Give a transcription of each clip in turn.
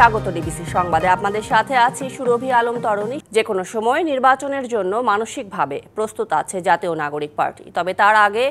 স্বাগত ডিবিসি সংবাদে। আপনাদের সাথে আছি সুরভি আলম তরণী। যে কোনো সময় নির্বাচনের জন্য মানসিকভাবে প্রস্তুত আছে জাতীয় নাগরিক পার্টি। তবে তার আগে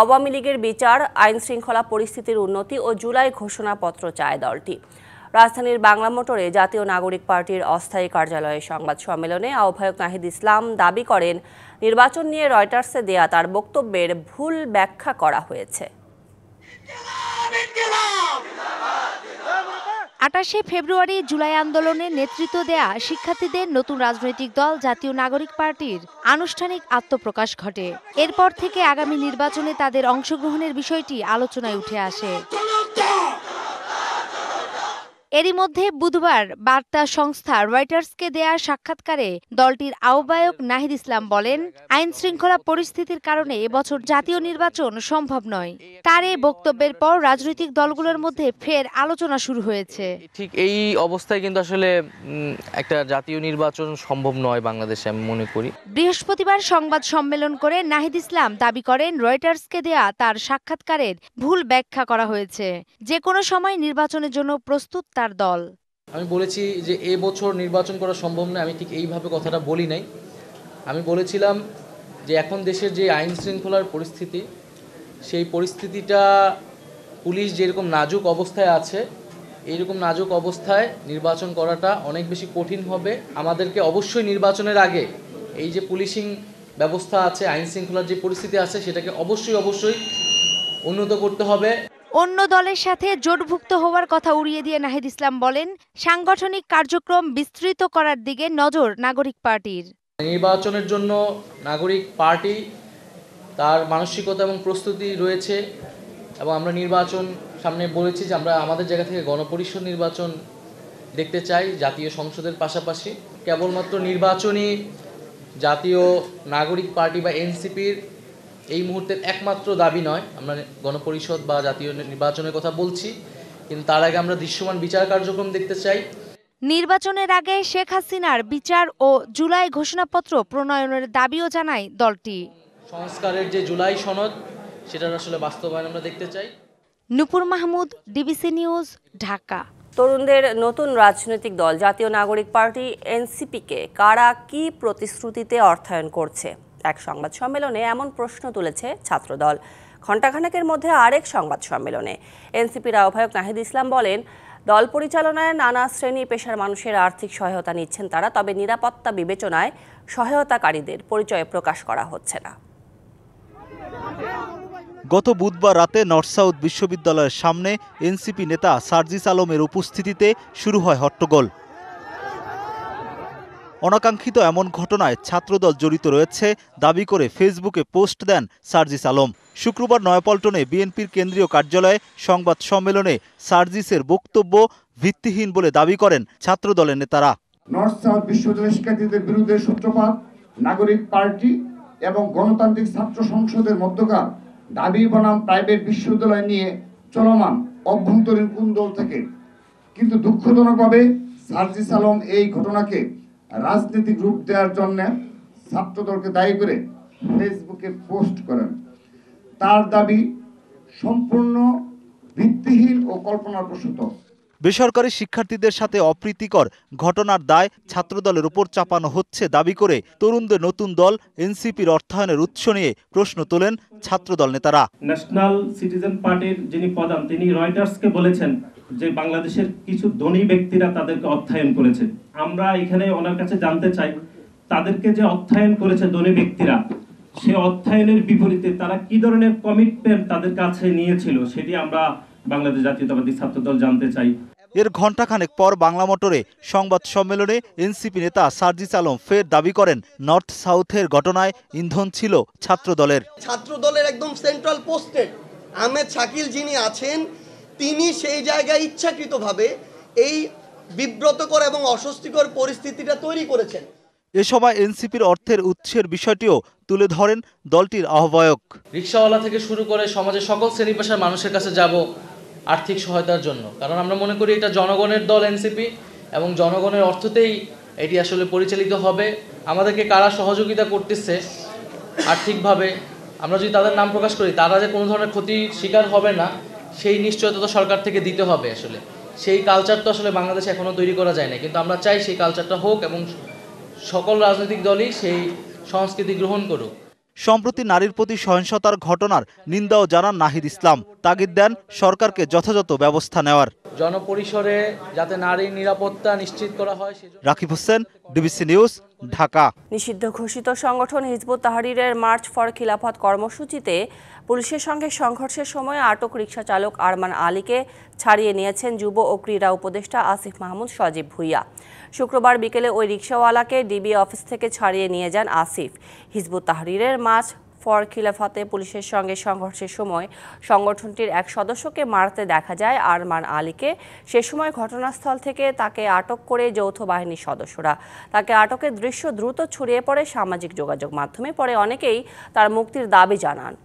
আওয়ামী লীগের বিচার, আইন শৃঙ্খলা পরিস্থিতির উন্নতি ও জুলাই ঘোষণাপত্র চায় দলটি। রাজধানীর বাংলা মোটরে জাতীয় নাগরিক পার্টির অস্থায়ী কার্যালয়ে সংবাদ সম্মেলনে আহ্বায়ক নাহিদ ইসলাম দাবি করেন, নির্বাচন নিয়ে রয়টার্সে দেয়া তার বক্তব্যের ভুল ব্যাখ্যা করা হয়েছে। ২৮শে ফেব্রুয়ারি জুলাই আন্দোলনে নেতৃত্ব দেয়া শিক্ষার্থীদের নতুন রাজনৈতিক দল জাতীয় নাগরিক পার্টির আনুষ্ঠানিক আত্মপ্রকাশ ঘটে। এরপর থেকে আগামী নির্বাচনে তাদের অংশগ্রহণের বিষয়টি আলোচনায় উঠে আসে। এরই মধ্যে বুধবার বার্তা সংস্থা রয়টার্সকে দেয়া সাক্ষাৎকারে দলটির আহ্বায়ক নাহিদ ইসলাম বলেন, আইন শৃঙ্খলা পরিস্থিতির কারণে এবছর জাতীয় নির্বাচন সম্ভব নয়। তার এই বক্তব্যের পর রাজনৈতিক দলগুলোর মধ্যে ফের আলোচনা শুরু হয়েছে। ঠিক এই অবস্থায় কিন্তু আসলে একটা জাতীয় নির্বাচন সম্ভব নয় বাংলাদেশে, আমি মনে করি। বৃহস্পতিবার সংবাদ সম্মেলন করে নাহিদ ইসলাম দাবি করেন, রয়টার্সকে দেয়া তার সাক্ষাৎকারের ভুল ব্যাখ্যা করা হয়েছে। যে কোনো সময় নির্বাচনের জন্য প্রস্তুত তার দল। আমি বলেছি যে এবছর নির্বাচন করা সম্ভব নয়, আমি ঠিক এইভাবে কথাটা বলি নাই। আমি বলেছিলাম যে এখন দেশের যে আইন শৃঙ্খলার পরিস্থিতি, সেই পরিস্থিতিটা পুলিশ যেরকম নাজুক অবস্থায় আছে, এইরকম নাজুক অবস্থায় নির্বাচন করাটা অনেক বেশি কঠিন হবে। আমাদেরকে অবশ্যই নির্বাচনের আগে এই যে পুলিশিং ব্যবস্থা আছে, আইন শৃঙ্খলার যে পরিস্থিতি আছে, সেটাকে অবশ্যই উন্নত করতে হবে। অন্য দলের সাথে জোটভুক্ত হওয়ার কথা উড়িয়ে দিয়ে নাহিদ ইসলাম বলেন, সাংগঠনিক কার্যক্রম বিস্তৃত করার দিকে নজর নাগরিক পার্টির। নির্বাচনের জন্য নাগরিক পার্টি তার মানসিকতা এবং প্রস্তুতি রয়েছে, এবং আমরা নির্বাচন সামনে বলেছি যে আমরা আমাদের জায়গা থেকে গণপরিষদ নির্বাচন দেখতে চাই জাতীয় সংসদের পাশাপাশি। কেবলমাত্র নির্বাচনই জাতীয় নাগরিক পার্টি বা এনসিপির এই মুহূর্তের একমাত্র দাবি নয়। আমরা গণপরিষদ বা জাতীয় নির্বাচনের কথা বলছি, কিন্তু তার আগে আমরা দৃশ্যমান বিচার কার্যক্রম দেখতে চাই। নির্বাচনের আগে শেখ হাসিনার বিচার ও জুলাই ঘোষণাপত্র প্রণয়নের দাবিও জানায় দলটি। সংস্কারের যে জুলাই সনদ, সেটার আসলে বাস্তবায়ন আমরা দেখতে চাই। নূপুর মাহমুদ, ডিবিসি নিউজ, ঢাকা। তরুণদের নতুন রাজনৈতিক দল জাতীয় নাগরিক পার্টি এনসিপিকে কারা কি প্রতিশ্রুতিতে অর্থায়ন করছে? এক সংবাদ সম্মেলনে এমন প্রশ্ন তুলেছে ছাত্রদল। ঘণ্টাখানেকের মধ্যে আরেক সংবাদ সম্মেলনে এনসিপির আহ্বায়ক নাহিদ ইসলাম বলেন, দল পরিচালনায় নানা শ্রেণী পেশার মানুষের আর্থিক সহায়তা নিচ্ছেন তারা, তবে নিরাপত্তা বিবেচনায় সহায়তাকারীদের পরিচয় প্রকাশ করা হচ্ছে না। গত বুধবার রাতে নর্থ সাউথ বিশ্ববিদ্যালয়ের সামনে এনসিপি নেতা সার্জিস আলমের উপস্থিতিতে শুরু হয় হট্টগোল। অনাকাঙ্ক্ষিত এমন ঘটনায় ছাত্রদল জড়িত রয়েছে দাবি করে ফেসবুকে পোস্ট দেন সার্জিস আলম। শুক্রবার নয়াপল্টনে বিএনপির কেন্দ্রীয় কার্যালয়ে সংবাদ সম্মেলনে সার্জিসের বক্তব্য ভিত্তিহীন বলে দাবি করেন ছাত্রদলের নেতারা। নর্থ সাউথ বিশ্ববিদ্যালয়ের শিক্ষার্থীদের বিরুদ্ধে সূত্রপাত নাগরিক পার্টি এবং গণতান্ত্রিক ছাত্র সংসদের মধ্যকার দাবি বনাম প্রাইভেট বিশ্ববিদ্যালয় নিয়ে চলমান অভ্যন্তরীণ কুন্দল থেকে, কিন্তু দুঃখজনকভাবে সার্জিস আলম এই ঘটনাকে রাজনৈতিক রূপ দেওয়ার জন্য ছাত্রদলকে দায়ী করে ফেসবুকে পোস্ট করেন। তার দাবি সম্পূর্ণ ভিত্তিহীন ও কল্পনাপ্রসূত। বেসরকারি শিক্ষার্থীদের সাথে অপ্রীতিকর ঘটনার দায় ছাত্রদলের উপর চাপানো হচ্ছে দাবি করে তরুণদের নতুন দল এনসিপির অর্থায়নের উৎস নিয়ে প্রশ্ন তোলেন ছাত্রদল নেতারা। ন্যাশনাল সিটিজেন পার্টির যিনি প্রধান, তিনি রয়টার্সকে বলেছেন যে বাংলাদেশের কিছু ধনী ব্যক্তিরা তাদেরকে অর্থায়ন করেছে। আমরা এখানে ওনার কাছে জানতে চাই, তাদেরকে যে অর্থায়ন করেছে ধনী ব্যক্তিরা, সে অর্থায়নের বিপরীতে তারা কি ধরনের কমিটমেন্ট তাদের কাছে নিয়েছিল, সেটি আমরা বাংলাদেশ জাতীয়তাবাদী ছাত্রদল জানতে চাই। এর ঘণ্টাখানেক পর বাংলা মোটরে সংবাদ সম্মেলনে এনসিপি নেতা সার্জিস আলম ফের দাবি করেন, নর্থ সাউথের ঘটনায় ইন্ধন ছিল ছাত্রদলের। ছাত্রদলের একদম সেন্ট্রাল পোস্টে আহমেদ শাকিল যিনি আছেন, তিনি সেই জায়গায় ইচ্ছাকৃতভাবে এই বিব্রতকর এবং অস্বস্তিকর পরিস্থিতিটা তৈরি করেছেন। এ সময় এনসিপির অর্থের উৎসের বিষয়টিও তুলে ধরেন দলটির আহ্বায়ক। রিকশাওয়ালা থেকে শুরু করে সমাজের সকল শ্রেণী পেশার মানুষের কাছে যাব আর্থিক সহায়তার জন্য, কারণ আমরা মনে করি এটা জনগণের দল এনসিপি, এবং জনগণের অর্থতেই এটি আসলে পরিচালিত হবে। আমাদেরকে কারা সহযোগিতা করতেছে আর্থিকভাবে, আমরা যদি তাদের নাম প্রকাশ করি, তারা যে কোনো ধরনের ক্ষতির শিকার হবে না, সেই নিশ্চয়তা তো সরকার থেকে দিতে হবে। আসলে সেই কালচারটা আসলে বাংলাদেশে এখনও তৈরি করা যায় না, কিন্তু আমরা চাই সেই কালচারটা হোক এবং সকল রাজনৈতিক দলই সেই সংস্কৃতি গ্রহণ করুক। সম্প্রতি নারীর প্রতি সহিংসতার ঘটনার নিন্দাও জানান নাহিদ ইসলাম, তাগিদ দেন সরকারকে যথাযথ ব্যবস্থা নেওয়ার। জনপরিসরে যাতে নারীর নিরাপত্তা নিশ্চিত করা হয়। Rakib Hossain, DBC news, Dhaka. নিষিদ্ধ ঘোষিত সংগঠন হিজবুত তাহরিরের মার্চ ফর খিলাফত কর্মসূচিতে পুলিশের সঙ্গে সংঘর্ষের সময় আটক রিকশা চালক আরমান আলীকে ছাড়িয়ে নিয়েছেন যুব ও ক্রীড়া উপদেষ্টা আসিফ মাহমুদ সজীব ভুইয়া। শুক্রবার বিকেলে ওই রিকশাওয়ালাকে ডিবি অফিস থেকে ছাড়িয়ে নিয়ে যান আসিফ। হিজবুত তাহরিরের মার্চ ফর খিলাফতে পুলিশের সঙ্গে সংঘর্ষের সময় সংগঠনটির এক সদস্যকে মারতে দেখা যায় আরমান আলীকে। সে সময় ঘটনাস্থল থেকে তাকে আটক করে যৌথ বাহিনীর সদস্যরা। তাকে আটকের দৃশ্য দ্রুত ছড়িয়ে পড়ে সামাজিক যোগাযোগ মাধ্যমে। পরে অনেকেই তার মুক্তির দাবি জানান।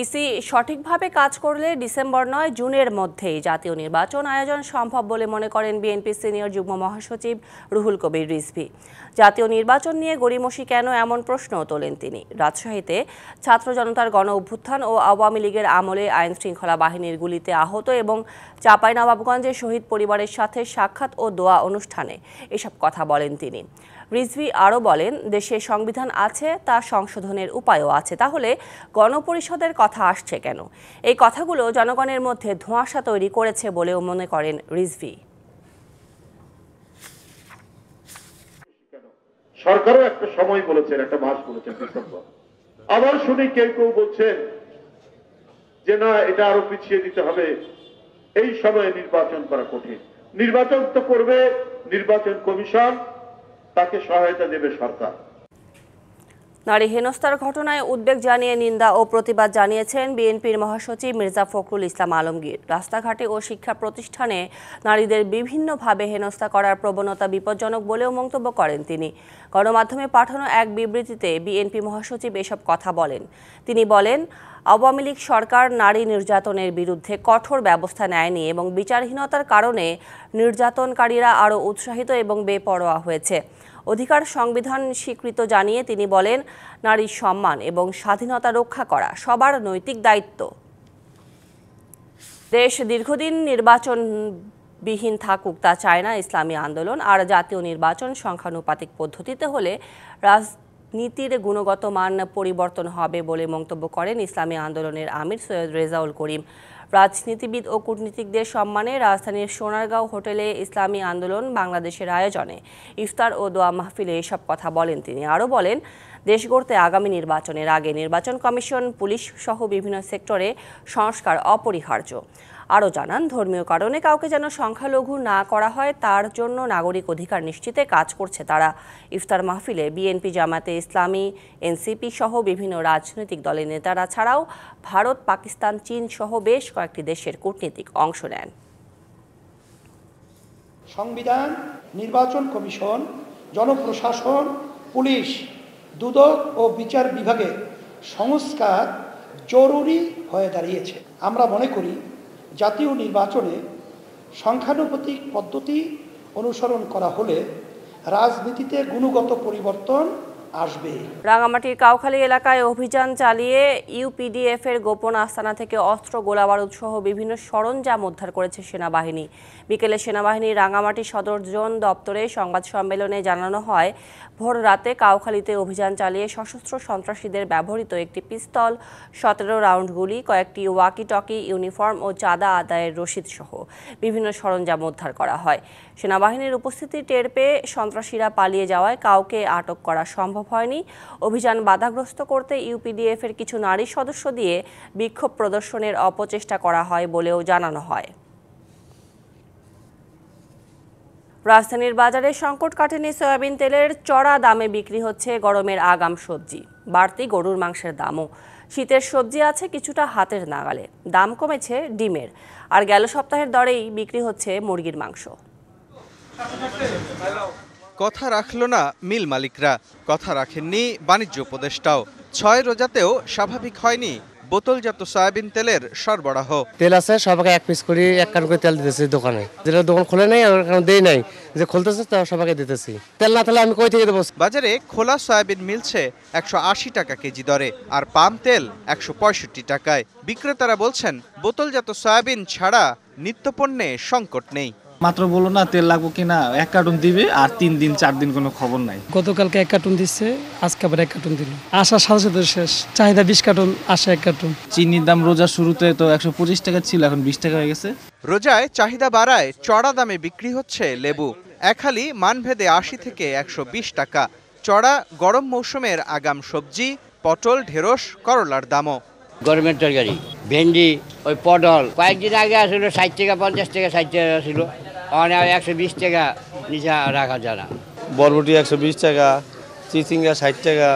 ইসি সঠিকভাবে কাজ করলে ডিসেম্বর নয় জুনের মধ্যেই জাতীয় নির্বাচন আয়োজন সম্ভব বলে মনে করেন বিএনপি সিনিয়র যুগ্ম মহাসচিব রুহুল কবির রিজভী। জাতীয় নির্বাচন নিয়ে গড়িমসি কেন এমন প্রশ্নও তোলেন তিনি। রাজশাহীতে ছাত্র জনতার গণ অভ্যুত্থান ও আওয়ামী লীগের আমলে আইন শৃঙ্খলা বাহিনীর গুলিতে আহত এবং চাঁপাইনবাবগঞ্জে শহীদ পরিবারের সাথে সাক্ষাৎ ও দোয়া অনুষ্ঠানে এসব কথা বলেন তিনি। রিজভী আরও বলেন, দেশে সংবিধান আছে, তা সংশোধনের উপায়ও আছে, তাহলে গণপরিষদের কথা আসছে কেন? এই কথাগুলো জনগণের মধ্যে ধোঁয়াশা তৈরি করেছে বলেও মনে করেন রিজভী। সরকারও একটা সময় বলেছেন, একটা মাস বলেছেন ডিসেম্বর। আবার শুনি কেউ কেউ বলছেন যে না, এটা আরো পিছিয়ে দিতে হবে, এই সময়ে নির্বাচন করা কঠিন। নির্বাচন তো করবে নির্বাচন কমিশন, তাকে সহায়তা দেবে সরকার। নারী হেনস্থার ঘটনায় উদ্বেগ জানিয়ে নিন্দা ও প্রতিবাদ জানিয়েছেন বিএনপির মহাসচিব মির্জা ফখরুল ইসলাম আলমগীর। রাস্তাঘাটে ও শিক্ষা প্রতিষ্ঠানে নারীদের বিভিন্নভাবে হেনস্থা করার প্রবণতা বিপজ্জনক বলেও মন্তব্য করেন তিনি। গণমাধ্যমে পাঠানো এক বিবৃতিতে বিএনপি মহাসচিব এসব কথা বলেন। তিনি বলেন, আওয়ামী লীগ সরকার নারী নির্যাতনের বিরুদ্ধে কঠোর ব্যবস্থা নেয়নি এবং বিচারহীনতার কারণে নির্যাতনকারীরা আরও উৎসাহিত এবং বেপরোয়া হয়েছে। অধিকার সংবিধান স্বীকৃত জানিয়ে তিনি বলেন, নারীর সম্মান এবং স্বাধীনতা রক্ষা করা সবার নৈতিক দায়িত্ব। দেশ দীর্ঘদিন নির্বাচনবিহীন থাকুক তা চায় না ইসলামী আন্দোলন। আর জাতীয় নির্বাচন সংখ্যানুপাতিক পদ্ধতিতে হলে রাজনীতির গুণগত মান পরিবর্তন হবে বলে মন্তব্য করেন ইসলামী আন্দোলনের আমির সৈয়দ রেজাউল করিম। রাজনীতিবিদ ও কূটনীতিকদের সম্মানে রাজধানীর সোনারগাঁও হোটেলে ইসলামী আন্দোলন বাংলাদেশের আয়োজনে ইফতার ও দোয়া মাহফিলে এসব কথা বলেন তিনি। আরও বলেন, দেশ গড়তে আগামী নির্বাচনের আগে নির্বাচন কমিশন, পুলিশ সহ বিভিন্ন সেক্টরে সংস্কার অপরিহার্য। আরও জানান, ধর্মীয় কারণে কাউকে যেন সংখ্যালঘু না করা হয় তার জন্য নাগরিক অধিকার নিশ্চিতে কাজ করছে তারা। ইফতার মাহফিলে বিএনপি, জামায়াতে ইসলামী, এনসিপি সহ বিভিন্ন রাজনৈতিক দলের নেতারা ছাড়াও ভারত, পাকিস্তান, চীন সহ বেশ কয়েকটি দেশের কূটনীতিক অংশ নেন। সংবিধান, নির্বাচন কমিশন, জনপ্রশাসন, পুলিশ, দুদক ও বিচার বিভাগের সংস্কার জরুরি হয়ে দাঁড়িয়েছে। আমরা মনে করি জাতীয় নির্বাচনে সংখ্যানুপাতিক পদ্ধতি অনুসরণ করা হলে রাজনীতিতে গুণগত পরিবর্তন আসবে। রাঙামাটির কাউখালী এলাকায় অভিযান চালিয়ে ইউপিডিএফ-এর গোপন আস্তানা থেকে অস্ত্র, গোলাবারুদ সহ বিভিন্ন সরঞ্জাম উদ্ধার করেছে সেনাবাহিনী। বিকেলে সেনাবাহিনীর রাঙামাটি সদর জোন দপ্তরে সংবাদ সম্মেলনে জানানো হয়, ভোর রাতে কাউখালীতে অভিযান চালিয়ে সশস্ত্র সন্ত্রাসীদের ব্যবহৃত একটি পিস্তল, 17 রাউন্ড গুলি, কয়েকটি ওয়াকি-টকি, ইউনিফর্ম ও চাঁদা আদায়ের রসিদ সহ বিভিন্ন সরঞ্জাম উদ্ধার করা হয়। সেনাবাহিনীর উপস্থিতি টের পেয়ে সন্ত্রাসীরা পালিয়ে যাওয়ায় কাউকে আটক করা সম্ভব হয়নি। অভিযান বাধাগ্রস্ত করতে ইউপিডিএফ-এর কিছু নারী সদস্য দিয়ে বিক্ষোভ প্রদর্শনের অপচেষ্টা করা হয় বলেও জানানো হয়। রাজধানীর বাজারে সংকট কাটেনি সয়াবিন তেলের। চড়া দামে বিক্রি হচ্ছে গরমের আগাম সবজি, বাড়তি গরুর মাংসের দামও। শীতের সবজি আছে কিছুটা হাতের নাগালে, দাম কমেছে ডিমের। আর গেল সপ্তাহের দরেই বিক্রি হচ্ছে মুরগির মাংস। কথা রাখল না মিল মালিকরা, কথা রাখেননি বাণিজ্য উপদেষ্টাও। 6 রোজাতেও স্বাভাবিক হয়নি বোতলজাত সয়াবিন তেলের সরবরাহ। তেল আছে, সবাইকে 1 পিস করে 1 কার্টন করে তেল দিতেছি দোকানে। যেটা দোকান খোলে নাই আর দেই নাই, যে খুলতেছে তা সবাইকে দিতেছি। তেল না তাহলে আমি কই থেকে দেব? বাজারে খোলা সয়াবিন মিলছে 180 টাকা কেজি দরে, আর পাম তেল 165 টাকায়। বিক্রেতারা বলছেন বোতলজাত সয়াবিন ছাড়া নিত্যপণ্যে সংকট নেই। মাত্র বলো না তেল লাগবো কিনা, 1 কার্টন দিবে আর 3 দিন 4 দিন কোনো খবর নাই। গতকালকে 1 কার্টন দিচ্ছে, আজকে আবার 1 কার্টন দিল। আসার সাথে সাথে শেষ। চাহিদা 20 কার্টন, আসে 1 কার্টন। চিনির দাম রোজার শুরুতে তো 125 টাকা ছিল, এখন 20 টাকা হয়ে গেছে। রোজায় চাহিদা বাড়ায় চড়া দামে বিক্রি হচ্ছে লেবু। এক হালি মানভেদে 80 থেকে 120 টাকা। চড়া গরম মৌসুমের আগাম সবজি, পটল, ঢেঁড়স, করলার দামও। গরমের তরকারি, ভেন্ডি, ওই পটল কয়েকদিন আগে আসছিল 60 টাকা, 50 টাকা, 60 টাকা ছিল, 120 টাকা নিচে রাখা যায় না। বরবটি 120 টাকা, চিচিঙ্গা 60 টাকা,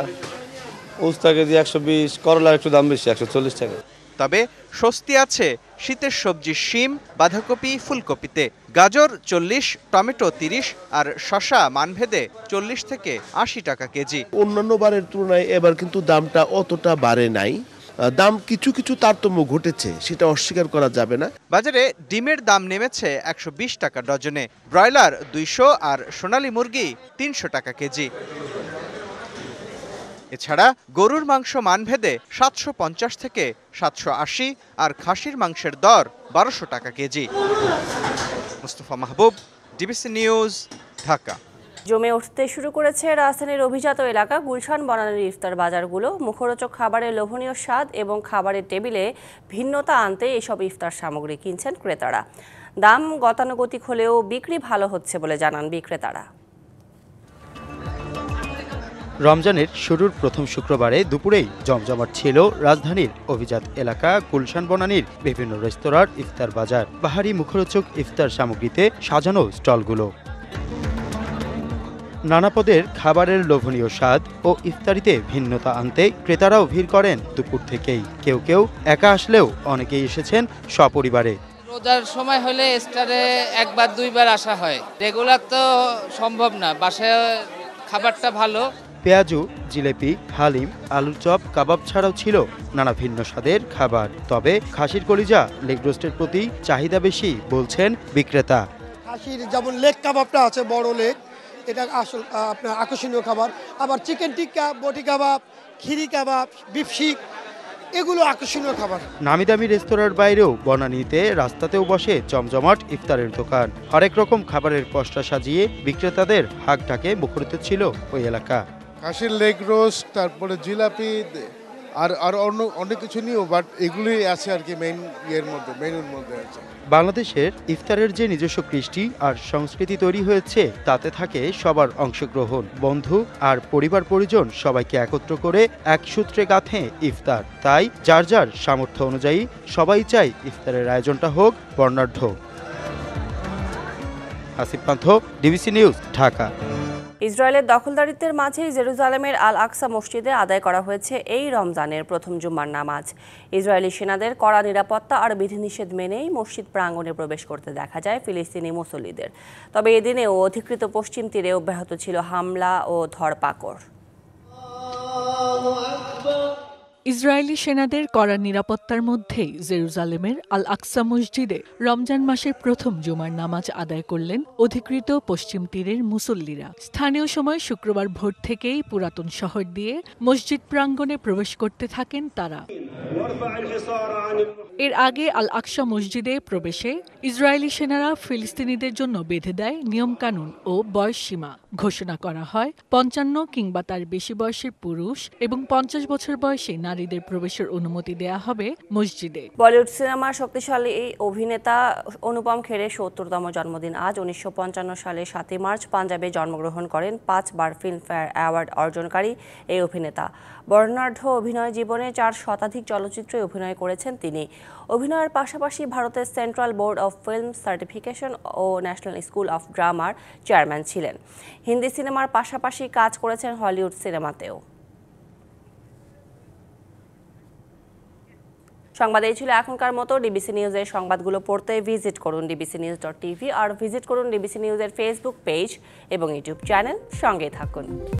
উস্তা কেজি 120, করলার একটু দাম বেশি 140 টাকা। তবে স্বস্তি আছে শীতের সবজি শিম, বাঁধাকপি, ফুলকপিতে। গাজর 40, টমেটো 30 আর শসা মানভেদে 40 থেকে 80 টাকা কেজি। অন্যান্য বারের তুলনায় এবার কিন্তু দামটা অতটা বাড়ে নাই, দাম কিছু কিছু তারতম্য ঘটেছে, সেটা অস্বীকার করা যাবে না। বাজারে ডিমের দাম নেমেছে 120 টাকা ডজনে, ব্রয়লার 200 আর সোনালী মুরগি 300 টাকা কেজি। এছাড়া গরুর মাংস মানভেদে 750 থেকে 780 আর খাসির মাংসের দর 1200 টাকা কেজি। মুস্তফা মাহবুব, ডিবিসি নিউজ, ঢাকা। জমে উঠতে শুরু করেছে রাজধানীর অভিজাত এলাকা গুলশান বনানীর ইফতার বাজারগুলো। মুখরোচক খাবারের লোভনীয় স্বাদ এবং খাবারের টেবিলে ভিন্নতা আনতে এসব ইফতার সামগ্রী কিনছেন ক্রেতারা। দাম গতানুগতিক হলেও বিক্রি ভালো হচ্ছে বলে জানান বিক্রেতারা। রমজানের শুরুর প্রথম শুক্রবারে দুপুরেই জমজমাট ছিল রাজধানীর অভিজাত এলাকা গুলশান বনানীর বিভিন্ন রেস্তোরাঁর ইফতার বাজার। বাহারি মুখরোচক ইফতার সামগ্রীতে সাজানো স্টলগুলো। নানা পদের খাবারের লোভনীয় স্বাদ ও ইফতারিতে ভিন্নতা আনতে ক্রেতারাও ভিড় করেন দুপুর থেকেই। কেউ কেউ একা আসলেও অনেকেই এসেছেন সপরিবারে। রোজার সময় হলে স্টারে 1 বার 2 বার আসা হয়, রেগুলার তো সম্ভব না। বাসায় খাবারটা ভালো। পেঁয়াজু, জিলেপি, হালিম, আলুর চপ, কাবাব ছাড়াও ছিল নানা ভিন্ন স্বাদের খাবার। তবে খাসির কলিজা, লেগ রোস্টের প্রতি চাহিদা বেশি বলছেন বিক্রেতা। খাসির যেমন লেগ কাবাবটা আছে, বড় লেগ, এটা আসল আপনার আকর্ষণীয় খাবার। আবার চিকেন টিক্কা, বটি কাবাব, খিরি কাবাব, বিফ শিক, এগুলো আকর্ষণীয় খাবার। নামি দামি রেস্তোরাঁর বাইরেও বনানীতে রাস্তাতেও বসে জমজমাট ইফতারের দোকান। হরেক রকম খাবারের পসরা সাজিয়ে বিক্রেতাদের হাঁক ডাকে মুখরিত ছিল ওই এলাকা। খাসির লেগ রোস্ট, তারপরে জিলাপি আর অন্য অনেক কিছু নিয়েও, বাট এগুলোই আছে আর কি মেনুর মধ্যে আছে। বাংলাদেশের ইফতারের যে নিজস্ব কৃষ্টি আর সংস্কৃতি তৈরি হয়েছে, তাতে থাকে সবার অংশগ্রহণ। বন্ধু আর পরিবার পরিজন সবাইকে একত্র করে এক সূত্রে গাঁথে ইফতার। তাই যার যার সামর্থ্য অনুযায়ী সবাই চায় ইফতারের আয়োজনটা হোক বর্ণাঢ্য। আসিফ পান্থ, ডিবিসি নিউজ, ঢাকা। ইসরায়েলের দখলদারিত্বের মাঝেই জেরুজালেমের আল আকসা মসজিদে আদায় করা হয়েছে এই রমজানের প্রথম জুম্মার নামাজ। ইসরায়েলি সেনাদের কড়া নিরাপত্তা আর বিধিনিষেধ মেনেই মসজিদ প্রাঙ্গণে প্রবেশ করতে দেখা যায় ফিলিস্তিনি মুসল্লিদের। তবে এদিনেও অধিকৃত পশ্চিম তীরে অব্যাহত ছিল হামলা ও ধরপাকড়। ইসরায়েলি সেনাদের কড়া নিরাপত্তার মধ্যেই জেরুজালেমের আল আকসা মসজিদে রমজান মাসের প্রথম জুমার নামাজ আদায় করলেন অধিকৃত পশ্চিম তীরের মুসল্লিরা। স্থানীয় সময় শুক্রবার ভোর থেকেই পুরাতন শহর দিয়ে মসজিদ প্রাঙ্গণে প্রবেশ করতে থাকেন তারা। এর আগে আল আকসা মসজিদে প্রবেশে ইসরায়েলি সেনারা ফিলিস্তিনিদের জন্য বেঁধে দেয় নিয়মকানুন ও বয়সসীমা। ঘোষণা করা হয় 55 কিংবা তার বেশি বয়সের পুরুষ এবং 50 বছর বয়সী নারীদের প্রবেশের অনুমতি দেয়া হবে মসজিদে। বলিউড সিনেমার শক্তিশালী অভিনেতা অনুপম খেরের 70তম জন্মদিন আজ। 1955 সালে 7 মার্চ পাঞ্জাবে জন্মগ্রহণ করেন 5 বার ফিল্মফেয়ার অ্যাওয়ার্ড অর্জনকারী এই অভিনেতা। বর্ণাঢ্য অভিনয় জীবনে 4 শতাধিক চলচ্চিত্রে অভিনয় করেছেন তিনি। অভিনয়ের পাশাপাশি ভারতের Central Board of Film Certification ও ন্যাশনাল স্কুল অফ ড্রামার চেয়ারম্যান ছিলেন। হিন্দি সিনেমার পাশাপাশি কাজ করেছেন হলিউড সিনেমাতেও। সংবাদ এই ছিল এখনকার মতো। ডিবিসি নিউজের সংবাদগুলো পড়তে ভিজিট করুন dbcnews.tv আর ভিজিট করুন ডিবিসি নিউজের ফেসবুক পেজ এবং ইউটিউব চ্যানেল। সঙ্গে থাকুন।